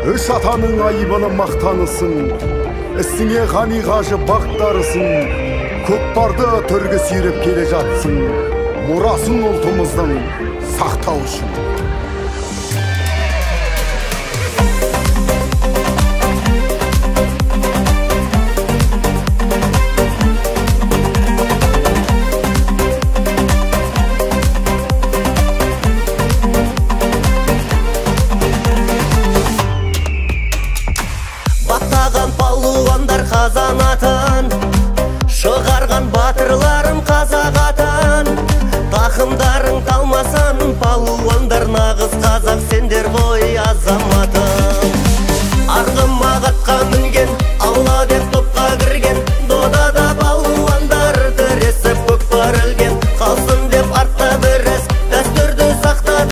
Үш атаның айыбыны мақтанысың, ісіңе ғани қажы бақтарысың, көкпарды төрге сүйреп келе жатсың, мұрасын ұлтымыздың сақтау үшін. Баттаған палуандар қазанатын, шығарған батырларым қазақ атын. Тақымдарың талмасын, палуандар нағыз қазақ, сендер ғой азамат.